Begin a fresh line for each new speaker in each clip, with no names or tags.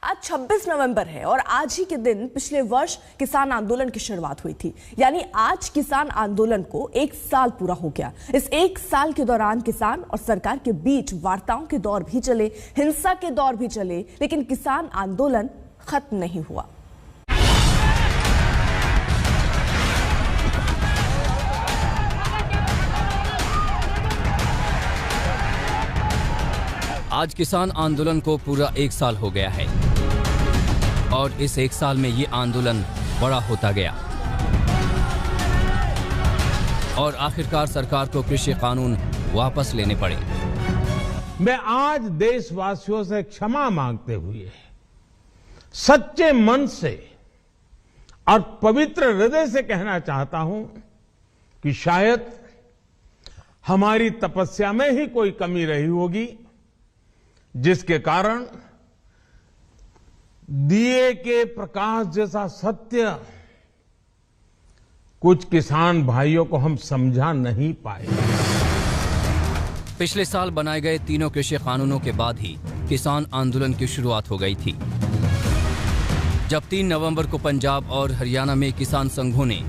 आज 26 नवंबर है और आज ही के दिन पिछले वर्ष किसान आंदोलन की शुरुआत हुई थी। यानी आज किसान आंदोलन को 1 साल पूरा हो गया। इस 1 साल के दौरान किसान और सरकार के बीच वार्ताओं के दौर भी चले, हिंसा के दौर भी चले, लेकिन किसान आंदोलन खत्म नहीं हुआ।
आज किसान आंदोलन को पूरा 1 साल हो गया है और इस 1 साल में ये आंदोलन बड़ा होता गया और आखिरकार सरकार को कृषि कानून वापस लेने पड़े।
मैं आज देशवासियों से क्षमा मांगते हुए सच्चे मन से और पवित्र हृदय से कहना चाहता हूं कि शायद हमारी तपस्या में ही कोई कमी रही होगी, जिसके कारण दिए के प्रकाश जैसा सत्य कुछ किसान भाइयों को हम समझा नहीं पाए।
पिछले साल बनाए गए तीनों कृषि कानूनों के बाद ही किसान आंदोलन की शुरुआत हो गई थी। जब 3 नवंबर को पंजाब और हरियाणा में किसान संघों ने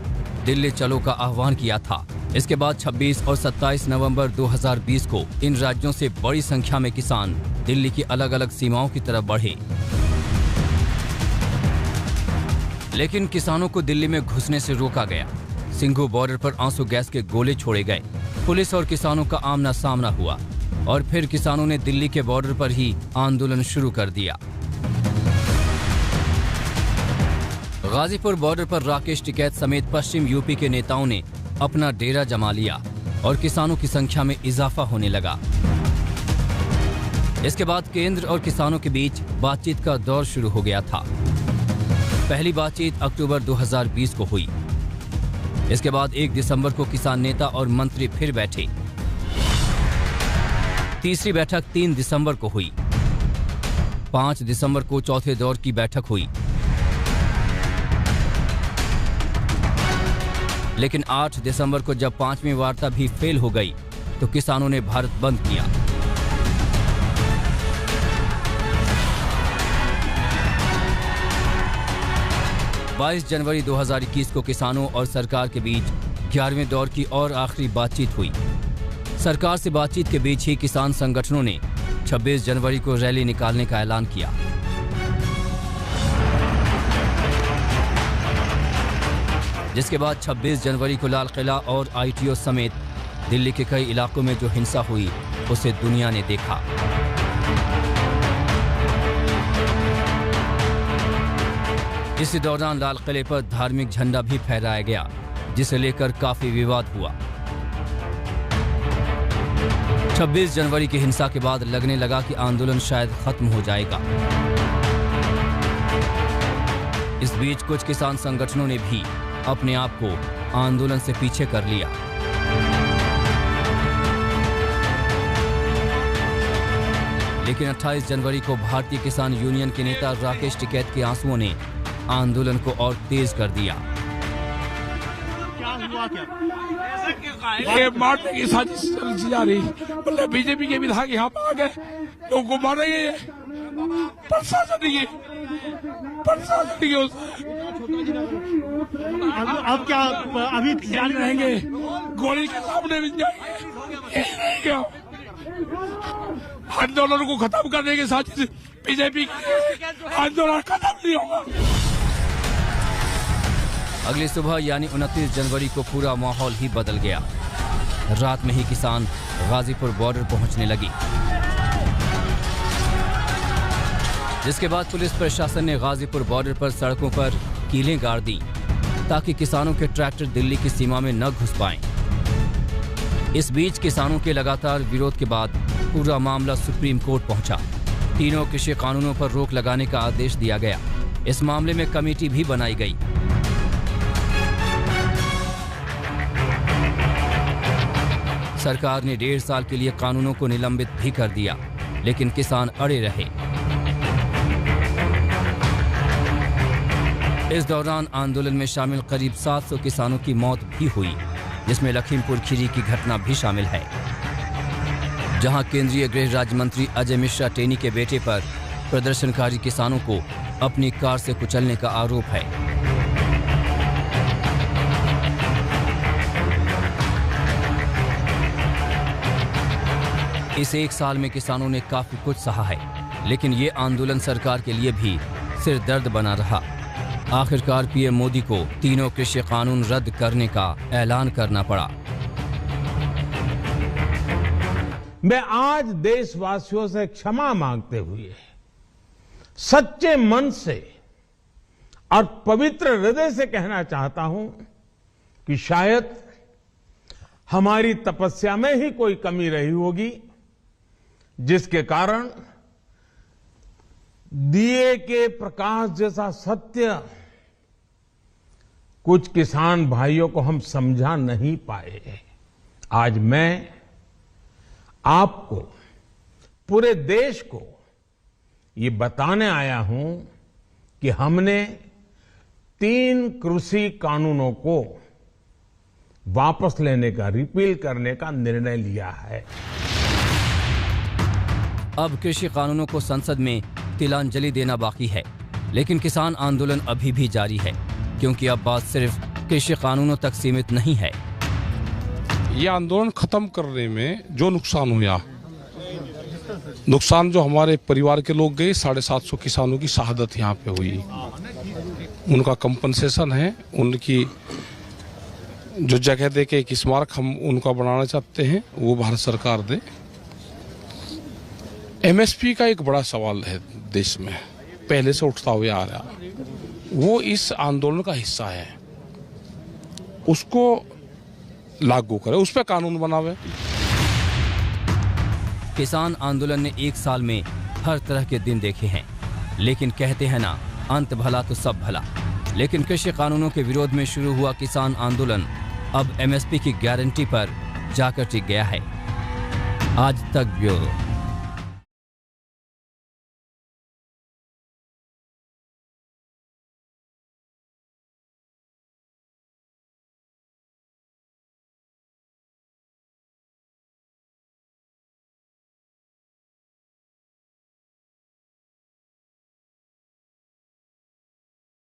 दिल्ली चलो का आह्वान किया था, इसके बाद 26 और 27 नवंबर 2020 को इन राज्यों से बड़ी संख्या में किसान दिल्ली की अलग अलग सीमाओं की तरफ बढ़े। लेकिन किसानों को दिल्ली में घुसने से रोका गया। सिंघू बॉर्डर पर आंसू गैस के गोले छोड़े गए। पुलिस और किसानों का आमना सामना हुआ और फिर किसानों ने दिल्ली के बॉर्डर पर ही आंदोलन शुरू कर दिया। गाजीपुर बॉर्डर पर राकेश टिकैत समेत पश्चिम यूपी के नेताओं ने अपना डेरा जमा लिया और किसानों की संख्या में इजाफा होने लगा। इसके बाद केंद्र और किसानों के बीच बातचीत का दौर शुरू हो गया था। पहली बातचीत अक्टूबर 2020 को हुई। इसके बाद 1 दिसंबर को किसान नेता और मंत्री फिर बैठे। तीसरी बैठक 3 दिसंबर को हुई। 5 दिसंबर को चौथे दौर की बैठक हुई। लेकिन 8 दिसंबर को जब 5वीं वार्ता भी फेल हो गई तो किसानों ने भारत बंद किया। बाईस जनवरी 2021 को किसानों और सरकार के बीच 11वें दौर की और आखिरी बातचीत हुई। सरकार से बातचीत के बीच ही किसान संगठनों ने 26 जनवरी को रैली निकालने का ऐलान किया। जिसके बाद 26 जनवरी को लाल किला और ITO समेत दिल्ली के कई इलाकों में जो हिंसा हुई उसे दुनिया ने देखा। इसी दौरान लाल किले पर धार्मिक झंडा भी फहराया गया, जिसे लेकर काफी विवाद हुआ। 26 जनवरी की हिंसा के बाद लगने लगा कि आंदोलन शायद खत्म हो जाएगा। इस बीच कुछ किसान संगठनों ने भी अपने आप को आंदोलन से पीछे कर लिया। लेकिन 28 जनवरी को भारतीय किसान यूनियन के नेता राकेश टिकैत के आंसुओं ने आंदोलन को और तेज कर दिया।
क्या हुआ क्या? ये मारने की साजिश चल जा रही, मतलब बीजेपी के विधायक यहाँ पर आ गए, लोगों को मारेंगे।
अब क्या अभी जारी
रहेंगे, गोली के सामने भी जाएंगे। आंदोलन को खत्म करने की साजिश बीजेपी की, आंदोलन खत्म नहीं होगा।
अगली सुबह यानी 29 जनवरी को पूरा माहौल ही बदल गया। रात में ही किसान गाजीपुर बॉर्डर पहुंचने लगी, जिसके बाद पुलिस प्रशासन ने गाजीपुर बॉर्डर पर सड़कों पर कीलें गाड़ दी ताकि किसानों के ट्रैक्टर दिल्ली की सीमा में न घुस पाएं। इस बीच किसानों के लगातार विरोध के बाद पूरा मामला सुप्रीम कोर्ट पहुंचा। तीनों कृषि कानूनों पर रोक लगाने का आदेश दिया गया। इस मामले में कमेटी भी बनाई गई। सरकार ने 1.5 साल के लिए कानूनों को निलंबित भी कर दिया, लेकिन किसान अड़े रहे। इस दौरान आंदोलन में शामिल करीब 700 किसानों की मौत भी हुई, जिसमें लखीमपुर खीरी की घटना भी शामिल है, जहां केंद्रीय गृह राज्य मंत्री अजय मिश्रा टेनी के बेटे पर प्रदर्शनकारी किसानों को अपनी कार से कुचलने का आरोप है। इस एक साल में किसानों ने काफी कुछ सहा है, लेकिन ये आंदोलन सरकार के लिए भी सिर दर्द बना रहा। आखिरकार पीएम मोदी को तीनों कृषि कानून रद्द करने का ऐलान करना पड़ा।
मैं आज देशवासियों से क्षमा मांगते हुए सच्चे मन से और पवित्र हृदय से कहना चाहता हूं कि शायद हमारी तपस्या में ही कोई कमी रही होगी, जिसके कारण दिए के प्रकाश जैसा सत्य कुछ किसान भाइयों को हम समझा नहीं पाए। आज मैं आपको, पूरे देश को ये बताने आया हूं कि हमने 3 कृषि कानूनों को वापस लेने का, रिपील करने का निर्णय लिया है।
अब कृषि कानूनों को संसद में तिलांजलि देना बाकी है, लेकिन किसान आंदोलन अभी भी जारी है, क्योंकि अब बात सिर्फ कृषि कानूनों तक सीमित नहीं है।
ये आंदोलन खत्म करने में जो नुकसान हुआ, नुकसान जो हमारे परिवार के लोग गए, 750 किसानों की शहादत यहाँ पे हुई, उनका कंपनसेशन है, उनकी जो जगह दे के एक स्मारक हम उनका बनाना चाहते हैं वो भारत सरकार दे। एमएसपी का एक बड़ा सवाल है देश में, पहले से उठता हुआ आ रहा, वो इस आंदोलन का हिस्सा है, उसको लागू करे, उस पर कानून बनावे।
किसान आंदोलन ने एक साल में हर तरह के दिन देखे हैं, लेकिन कहते हैं ना, अंत भला तो सब भला। लेकिन कृषि कानूनों के विरोध में शुरू हुआ किसान आंदोलन अब एमएसपी की गारंटी पर जाकर टिक गया है। आज तक ब्यूरो।